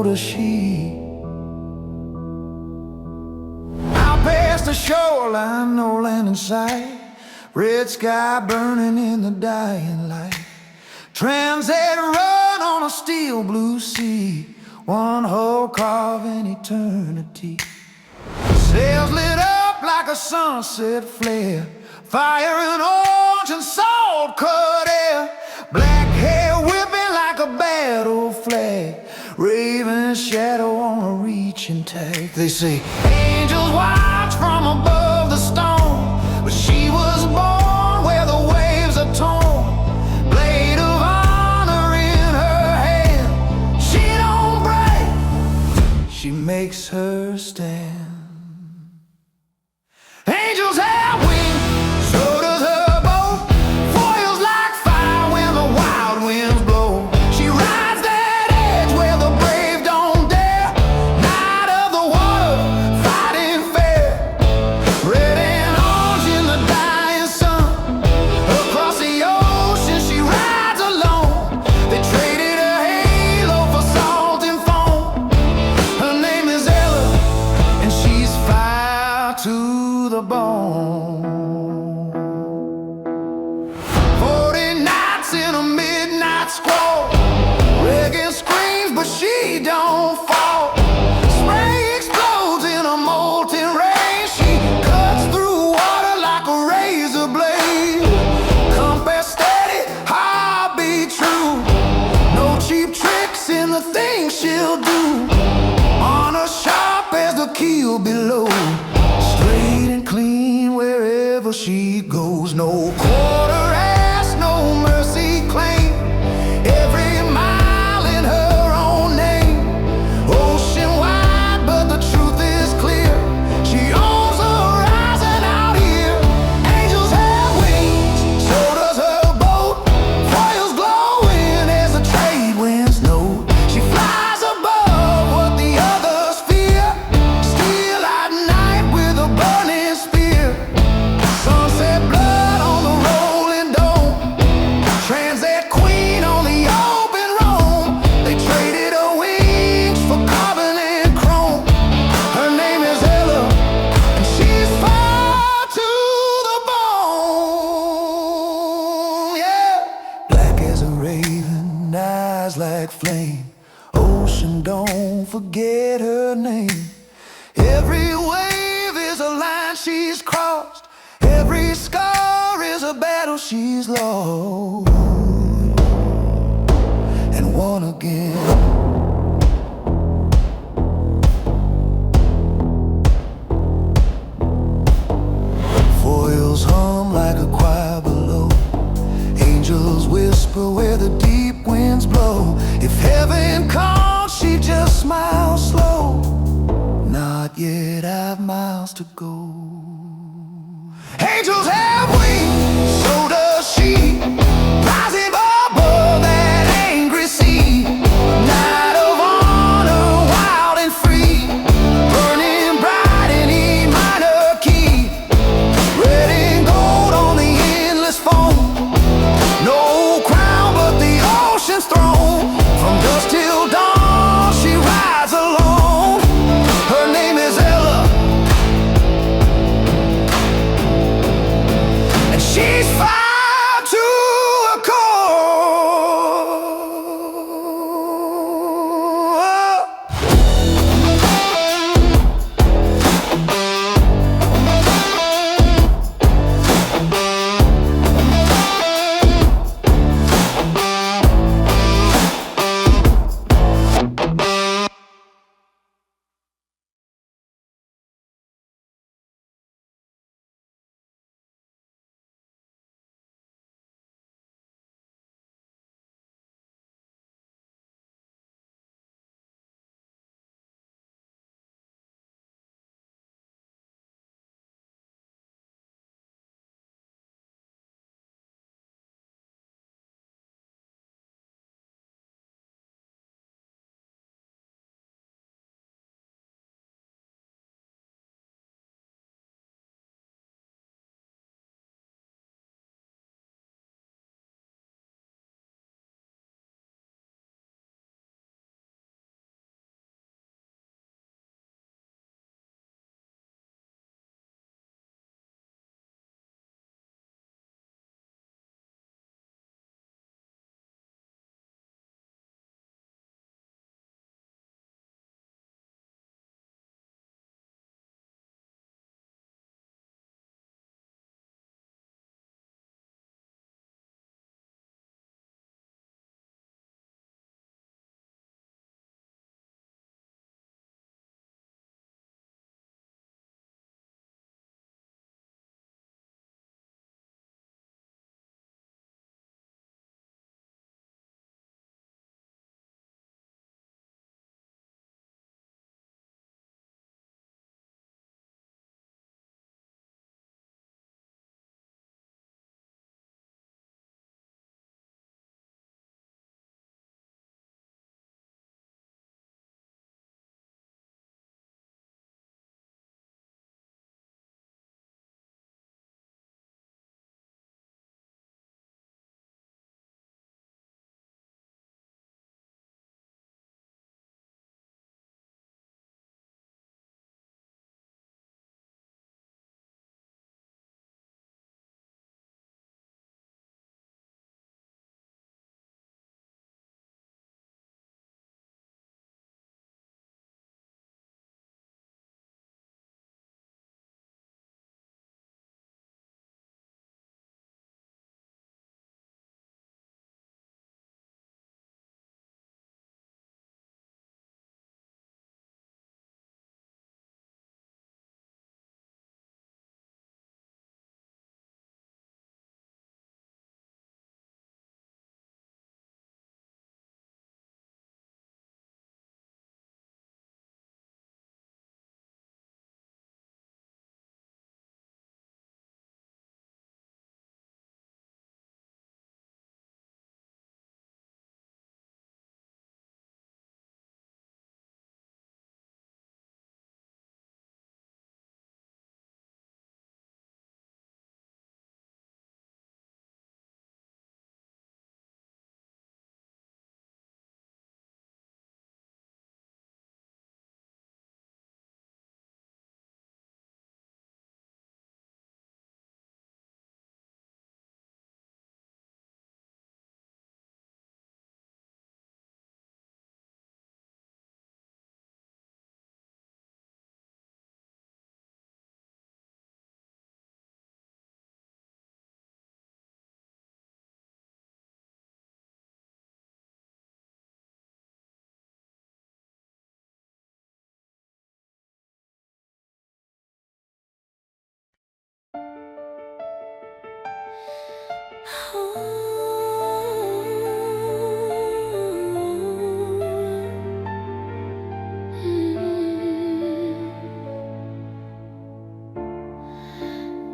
does she. Out past the shoreline, no land in sight, red sky burning in the dying light. Transat run on a steel blue sea, one hull carving eternity. Sails lit up like a sunset flare, fire and orange and salt cut air. Black hair whipping like a battle flag, raven shadow on a reaching tag. They say angels watch from above the stone, but she was born where the waves are torn. Blade of honor in her hand, she don't break, she makes her stand. Angels have wings, so does her boat. Foils like fire when the wild winds blow. She rides that edge where the brave don't dare. Knight of the water, fighting fair. Red and orange in the dying sun. Across the ocean she rides alone. They traded her halo for salt and foam. Her name is Ella, and she's fire to the bone. 40 nights in a midnight squall, reggae screams but she don't fall. Spray explodes in a molten rain, she cuts through water like a razor blade. Compass steady, heartbeat true, no cheap tricks in the things she'll do. Honor sharp as the keel below, straight and clean wherever she goes. No quarter ass, no mercy claim, every mile in her own name. Ocean wide, but the truth is clear, she owns the horizon out here. Angels have wings, so does her boat. Foils glowing as the trade winds know. She flies above what the others fear, still at night with a burning spear. Sunset blood on the rolling dome, Transat queen on the open Rome. They traded her wings for carbon and chrome. Her name is Ella, and she's fire to the bone. Yeah, black as a raven, eyes like flame. Ocean, don't forget her name. Every wave is a line she's crossed, every scar is a battle she's lost and won again. Foils hum like a choir below, angels whisper where the deep winds blow. If heaven calls, she just smiles slow. Not yet, I've miles to go. Angels have wings, so does she, rising above that angry sea. Night of honor, wild and free, burning bright in E minor key. Red and gold on the endless foam, no crown but the ocean's throne. From dusk till dawn she rides alone. Her name is Ella,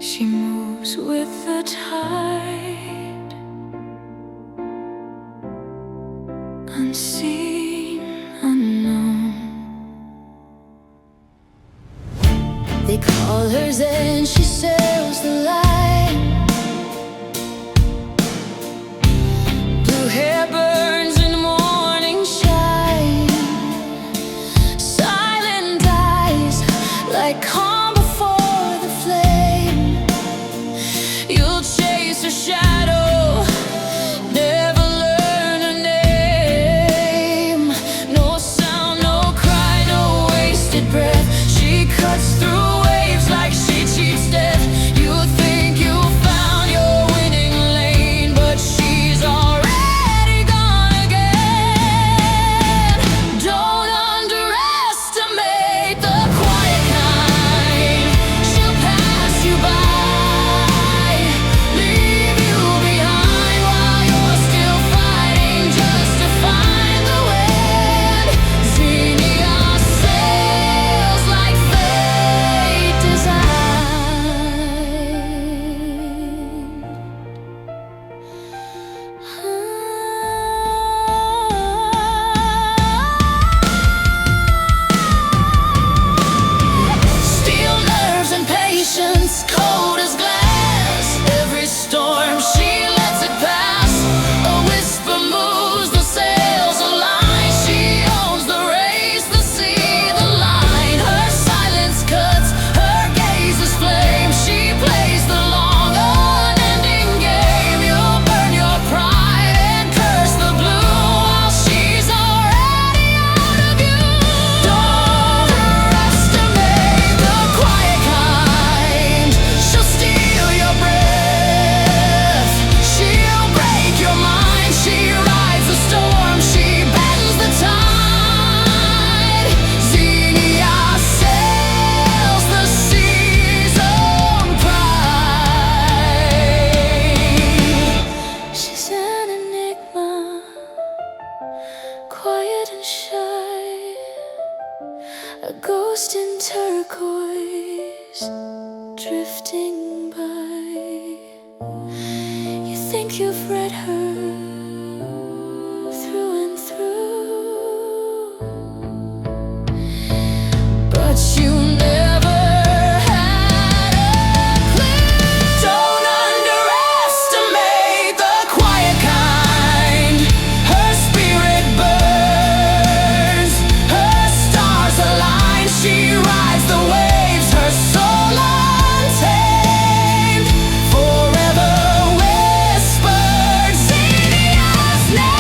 She moves with the tide, unseen, unknown. They call her Zen, she sails the line. Blue hair burns in the morning shine. Silent eyes like calm before the flame. You'll chase her shadow, never learn her name. No sound, no cry, no wasted breath. She cuts through waves like she cheats death. You think you found your winning lane, but she's already gone again. Don't underestimate the quiet kind. She'll pass you by, leave you behind while you're still fighting just to find the wind. Xenia sails like fate designed. Steel nerves and patience, cold as glass. Every storm she lets it pass. A whisper moves, the sails align. She owns the race, the sea, the line. Her silence cuts, her gaze is flame. She plays the long, unending game. You'll burn your pride and curse the blue while she's already out of you. Don't underestimate the quiet kind. She'll steal your breath, she'll break your mind. She rides the storm, she bends the tide. Xenia sails the sea's own pride. She's an enigma, quiet and shy, a ghost in turquoise, drifting by. You think you've read her through and through, but you never had a clue. Don't underestimate the quiet kind. Her spirit burns, her stars align. She rides the waves, her soul untamed, forever whispered Xenia's name.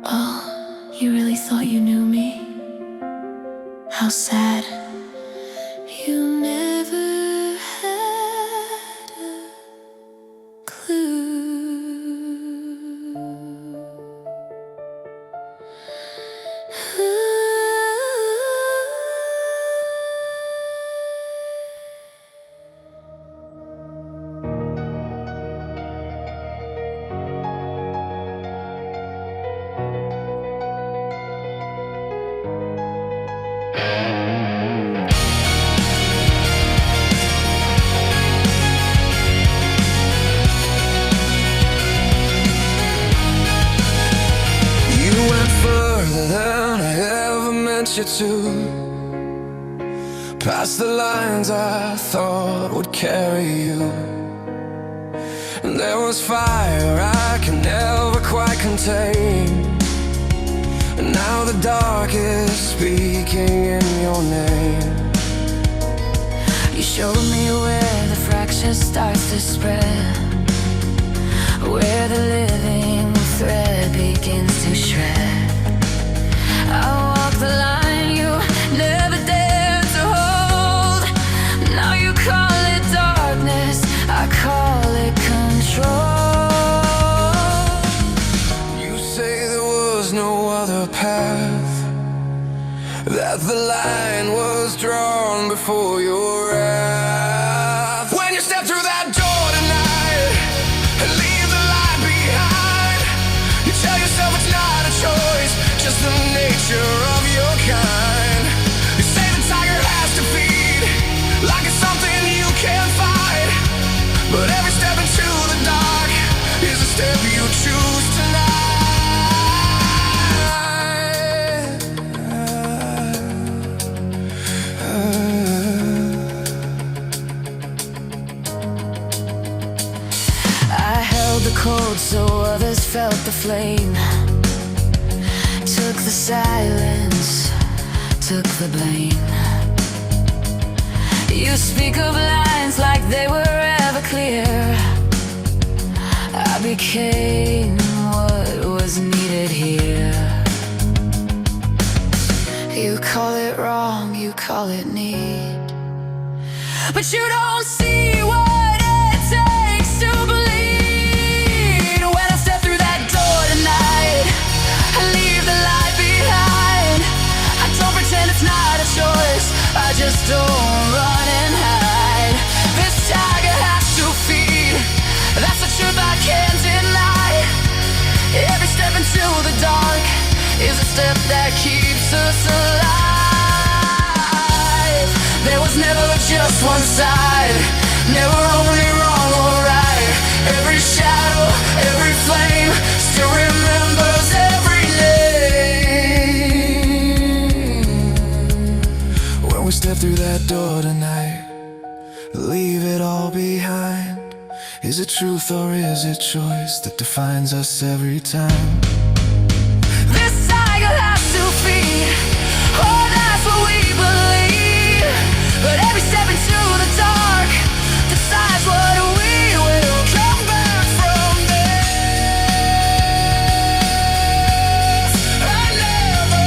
Oh, you really thought you knew me? How sad. You never had a clue. You went further than I ever meant you to, past the lines I thought would carry you. And there was fire I can never quite contain, and now the dark is speaking in your name. You showed me where the fracture starts to spread, where the living thread begins to shred. I walk the line you never dared to hold. Now you call it darkness, I call it control. You say there was no other path, that the line was drawn before your eyes. cold so others felt the flame. Took the silence, took the blame. You speak of lines like they were ever clear. I became what was needed here. You call it wrong, you call it need, but you don't see what it takes to bleed. When I step through that door tonight, I leave the light behind. I don't pretend it's not a choice, I just don't run and hide. This tiger has to feed, that's the truth I can't deny. Every step into the dark is a step that keeps us alive. There was never just one side, never only wrong or right. Every shadow, every flame still remembers every name. When we step through that door tonight, leave it all behind. Is it truth or is it choice that defines us every time? This tiger has to feed, oh that's what we believe. But every step into the dark decides what we will come back from this. I never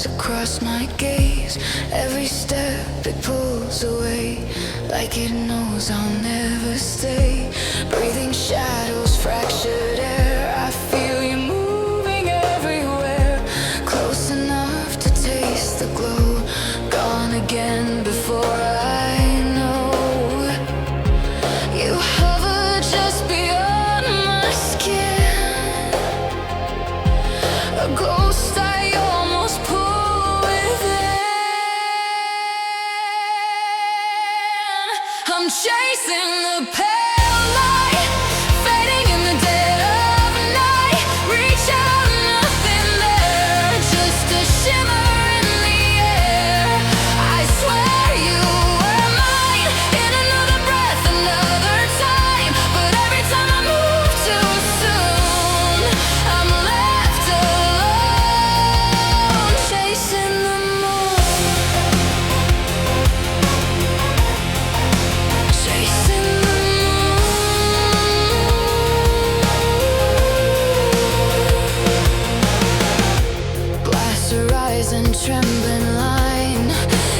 across my gaze. Every step it pulls away, like it knows I'll never stay. Breathing shadows, fractured air, I feel you moving everywhere. Close enough to taste the glow, gone again before I know. You hover just beyond my skin, a ghost I almost pull within. I'm chasing the pale light, fading in the dead of night. Reach out, nothing there, just a shimmer in the air. I swear you were mine, in another breath, another time. But every time I move too soon, I'm left alone, chasing the moon, chasing the moon. Glass horizon, trembling line,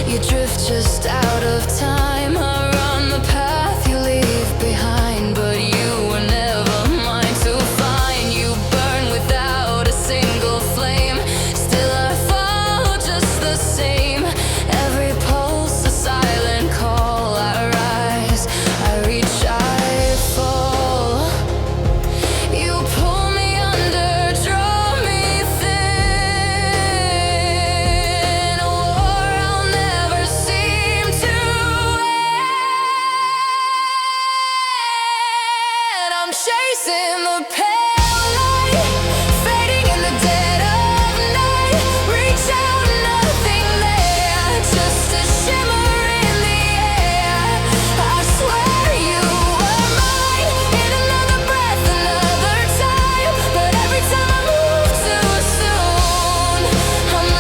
you drift just out of time. I run the path you leave behind, but you were never mine to find. You burn without a single flame, still I follow just the same. Every pulse a silent call, I rise, I reach, I fall. You pull me under, draw me thin, a war I'll never seem to end. I'm chasing the pale light, fading in the dead of night. Reach out, nothing there, just a shimmer in the air. I swear you were mine, in another breath, another time. But every time I move too soon, I'm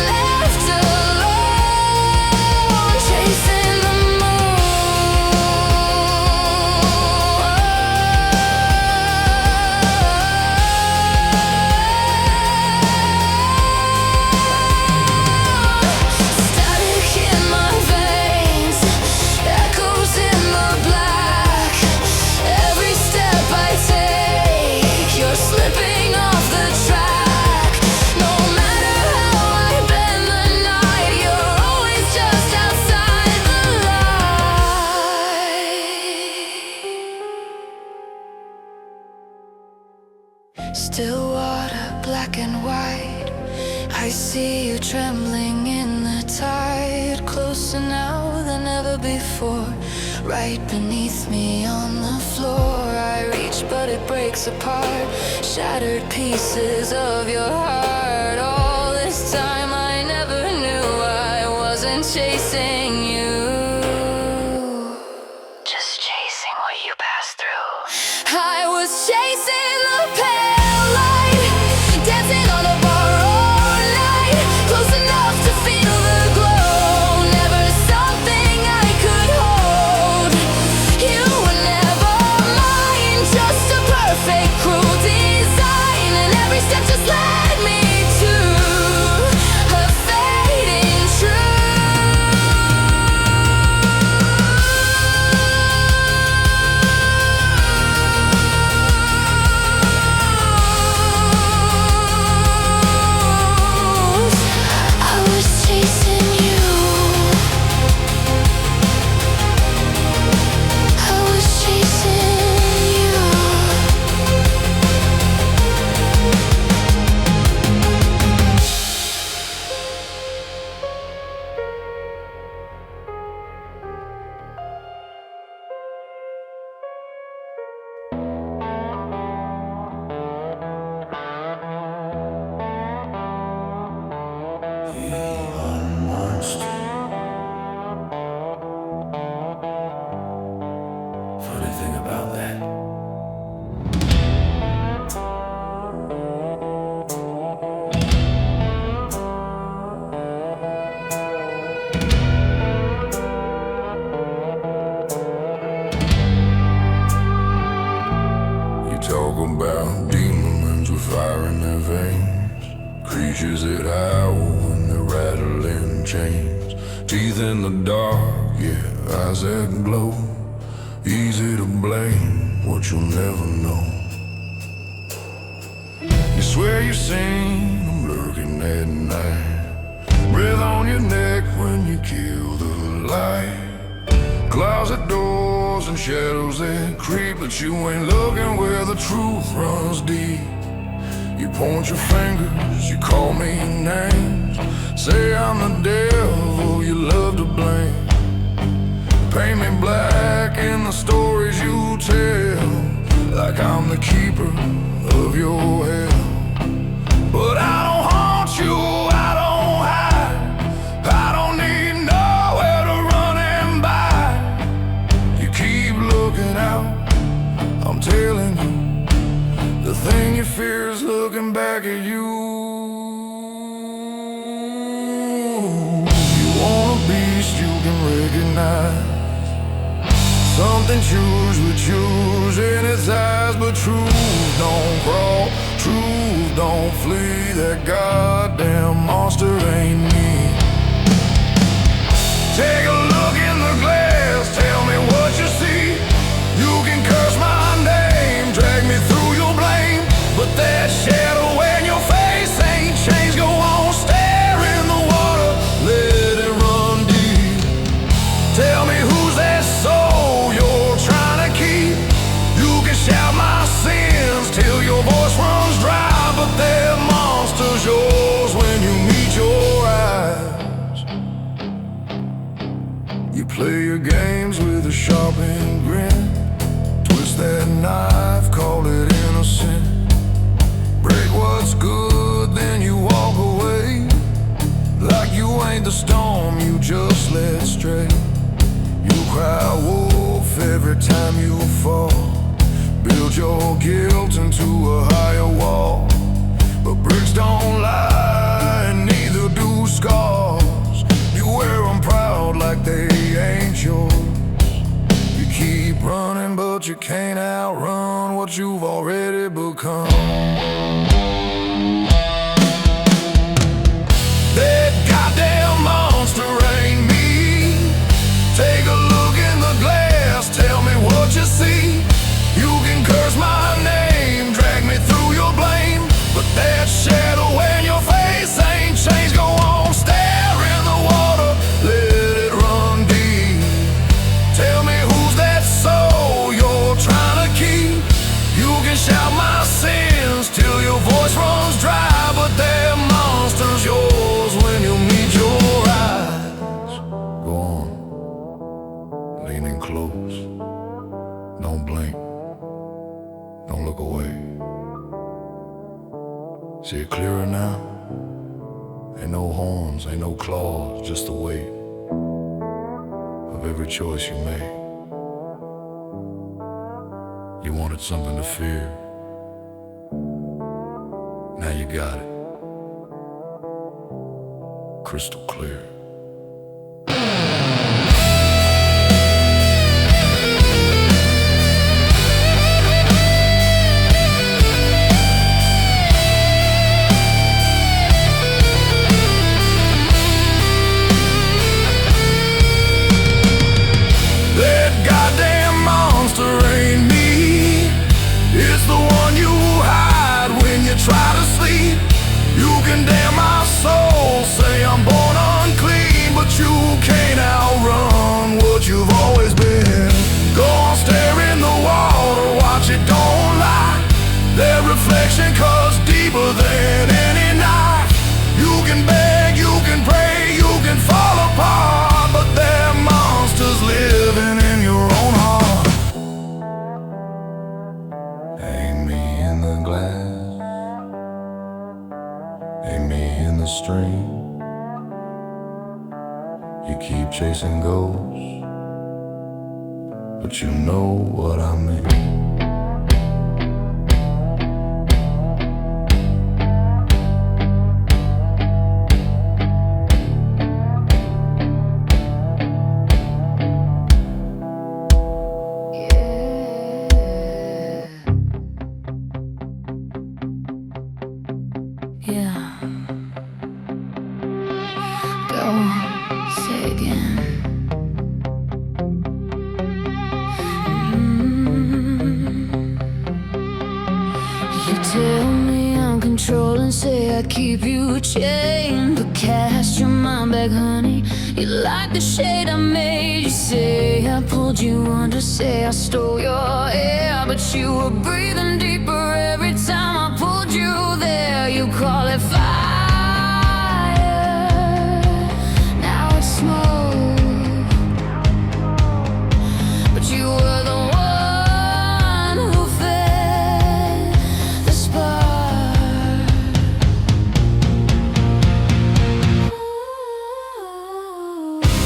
Still water, black and white. I see you trembling in the tide, closer now than ever before. Right beneath me on the floor, I reach but it breaks apart. Shattered pieces of your heart. All this time I never knew I wasn't chasing you, just chasing what you passed through. I was chasing the pale light, dancing on a borrowed light, close enough to feel the glow. Never something I could hold. You were never mine, just a perfect cruel design, and every step just led me to a fading I was chasing you. I was chasing you. Funny thing about that. You talk about demons with fire in their veins, creatures that howl when they're rattling chains, teeth in the dark, yeah, eyes that glow. Easy to blame what you'll never know. You swear you've seen them lurking at night, breath on your neck when you kill the light. Closet doors and shadows that creep, but you ain't looking where the truth runs deep. You point your fingers, you call me names, say I'm the devil you love to blame. Paint me black in the stories you tell, like I'm the keeper of your hell. But I don't haunt you, I don't hide, I don't need nowhere to run and hide. You keep looking out, I'm telling you, the thing you fear is looking back at you. You want a beast you can recognize, something chews with chews in its eyes, but truth don't crawl, truth don't flee. That goddamn monster ain't me. Take a look in the glass, tell me what you see. You can curse my name, drag me through your blame, but that shadow in your face ain't changed. Go on, stare in the water, let it run deep. Tell me who's that soul you're trying to keep. You can shout my sins till your voice runs dry, but that monster's yours when you meet your eyes. You play your games with a sharpened grin, twist that knife, call it innocent. Break what's good, then you walk away, like you ain't the storm you just let stray. You cry wolf every time you fall, build your guilt into a higher wall. But bricks don't lie, and neither do scars. You wear them proud like they ain't yours. You keep running, but you can't outrun what you've already become. That goddamn monster ain't me. Take a look in the glass, tell me what you see. You can curse my name, drag me through your blame, but that shadow in your face ain't changed. Go on, stare in the water, let it run deep. Tell me who's that soul you're trying to keep. You can shout out my sins till your voice runs dry, but they're monsters yours when you meet your eyes. Go on, lean in close, don't blink, don't look away. See it clearer now? Ain't no horns, ain't no claws, just the weight of every choice you made. You wanted something to fear, now you got it, crystal clear. That goddamn monster ain't me. It's the one you hide when you try to sleep. You can damn my soul, say I'm born unclean, but you can't outrun what you've always been. Go on, stare in the water, watch it, don't lie. Their reflection cuts deeper than any knife. You can beg, you can pray, you can fall apart, but they're monsters living in your own heart. Ain't me in the glass, ain't me in the stream. You keep chasing ghosts, but you know what I mean. Yeah. Go, say again. You tell me I'm controlling, say I keep you chained, but cast your mind back, honey. You like the shade I made. You say I pulled you under, say I stole your air, but you were breathing deeper every time I pulled you there. You call it fire, now it's smoke, but you were the one who fed the spark.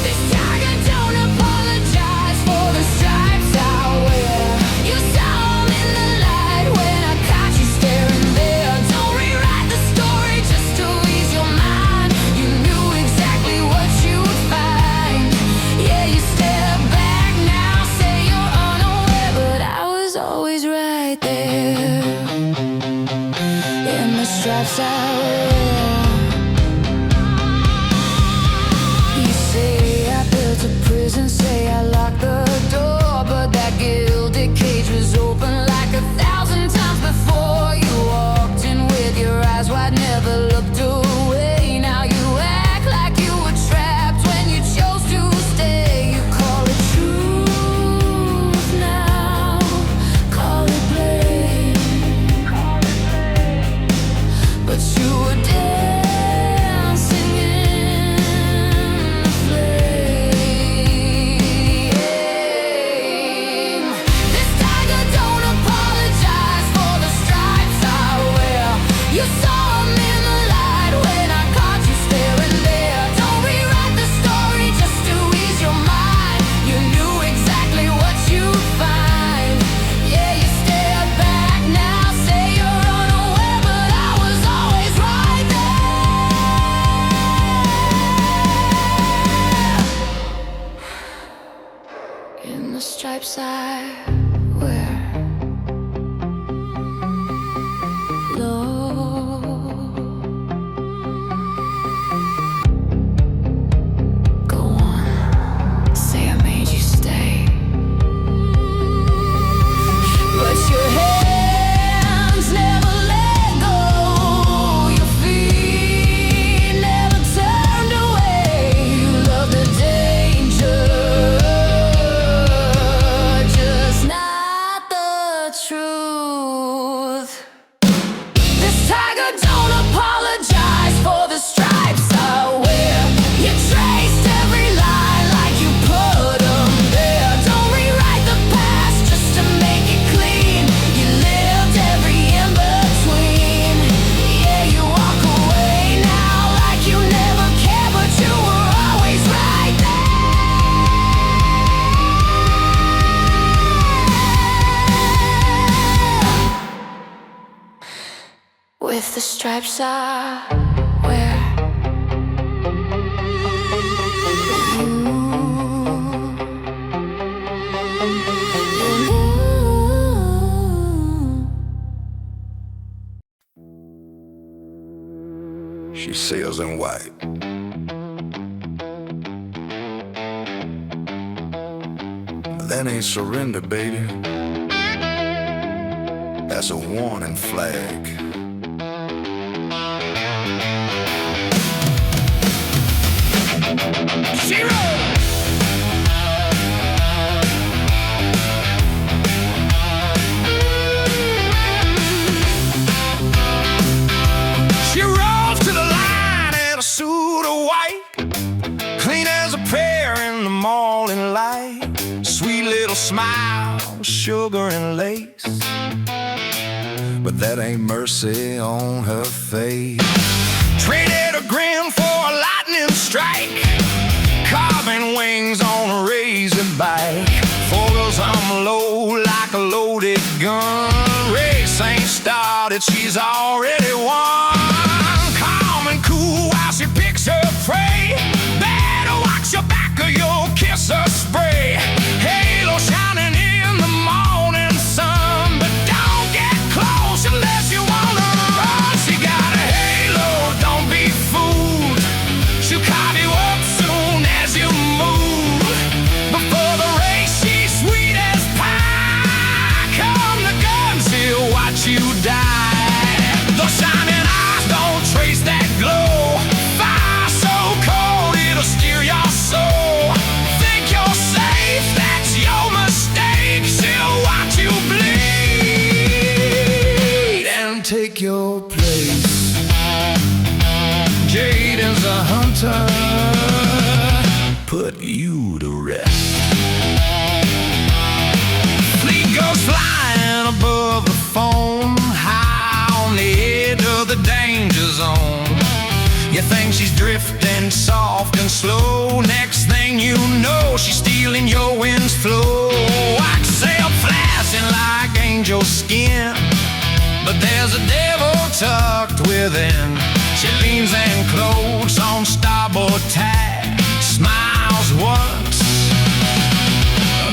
This tiger don't apologize for the stripes I wear. You saw 'em in the light when I caught you staring there. Don't rewrite the story just to ease your mind. You knew exactly what you would find. Yeah, you step back now, say you're unaware, but I was always right there in the stripes I wear. You say I built a prison, say I locked the door, but that gilded cage was open like 1,000 times before. You walked in with your eyes wide, never looked away. Now you act like you were trapped when you chose to stay. You call it truth now, call it blame, but you were dead with the stripes I wear. She sails in white. That ain't surrender, baby. That's a warning flag. She rose. She rose to the line in a suit of white, clean as a pear in the morning light. Sweet little smile, sugar and lace, but that ain't mercy on her face. Traded a grin for a lightning strike, carving wings on a raisin bike. Fogels hum low like a loaded gun. Race ain't started, she's already won. Calm and cool while she picks her prey. Better watch your back or you'll kiss her spray. Halo shining in the morning sun, but don't get close unless you wanna run. She got a halo, don't be fooled. She'll carve you up soon as you move. Before the race, she's sweet as pie. Come the gun, she'll watch you die. Those shining eyes don't trace that glow. Fire so cold, it'll steer your soul. Think you're safe, that's your mistake. She'll watch you bleed and take your place. Jaden's a hunter, put you to rest. Fleet goes flying above the foam, high on the edge of the danger zone. You think she's drifting soft and slow, next thing you know, she's stealing your wind's flow. Wax sail flashing like angel skin, but there's a devil tucked within. She leans and close on starboard tack, smiles once,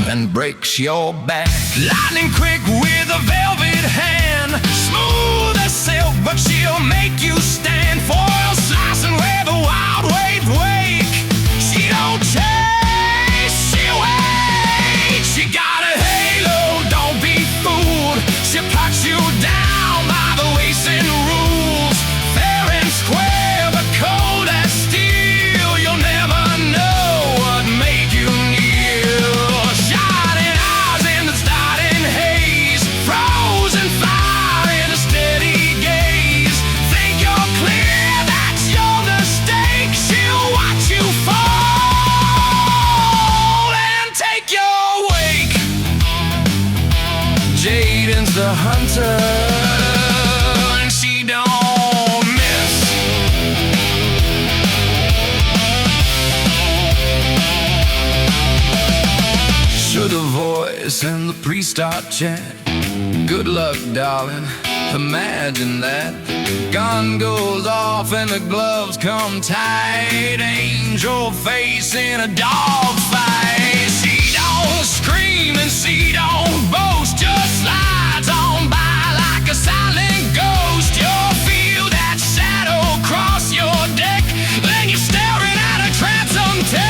then breaks your back. Lightning quick with a velvet hand, smooth as silk, but she'll make you stand. Foil slicing where the wild waves wake. She don't chase, she waits. She got a halo, don't be fooled. She puts you down by the waist and rules. Fair and square, but cold as steel. You'll never know what made you kneel. Shining eyes in the starting haze, frozen fire in a steady gaze. Think you're clear, that's your mistake. She'll watch you fall and take your wake. Jaden's the hunter, and she don't miss. Should the voice in the pre-start chat, good luck, darling, imagine that. Gun goes off and the gloves come tight. Angel face in a dog fight. She don't scream and she don't boast, just slides on by like a silent ghost. You'll feel that shadow cross your deck, then you're staring at a transom tech.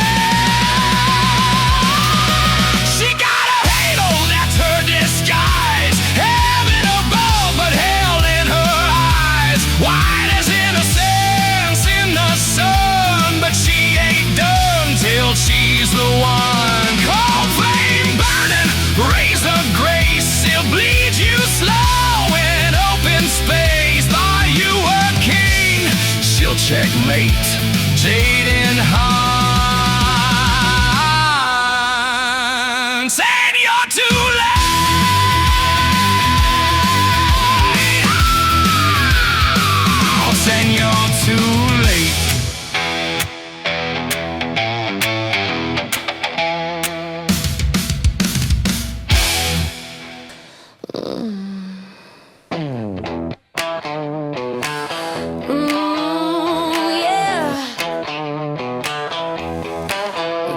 She got a halo, that's her disguise. Heaven above, but hell in her eyes. White as innocence in the sun, but she ain't done till she's the one. Cold flame burning, razor grace, she'll bleed you slow in open space. Thought you were king, she'll checkmate. Jaden Hunt, and you're too late. Oh, and you're too late.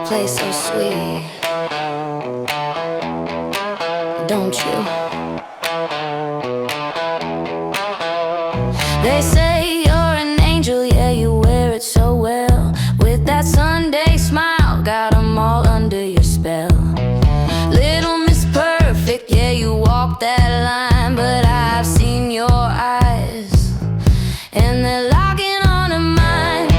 play so sweet, don't you? They say you're an angel, yeah, you wear it so well. With that Sunday smile, got 'em all under your spell. Little Miss Perfect, yeah, you walk that line. But I've seen your eyes, and they're locking onto mine.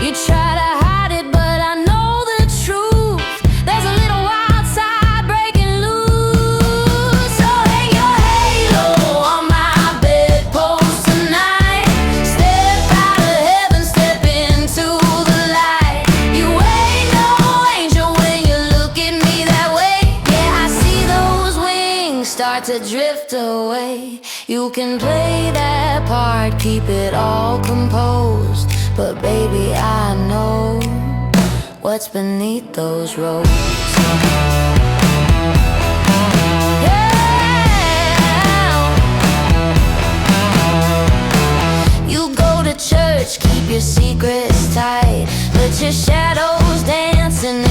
You try to hide it, but I know the truth. There's a little wild side breaking loose. So hang your halo on my bedpost tonight. Step out of heaven, step into the light. You ain't no angel when you look at me that way. Yeah, I see those wings start to drift away. You can play that part, keep it all composed, but baby, I know what's beneath those robes. Yeah. You go to church, keep your secrets tight, but your shadow's dancing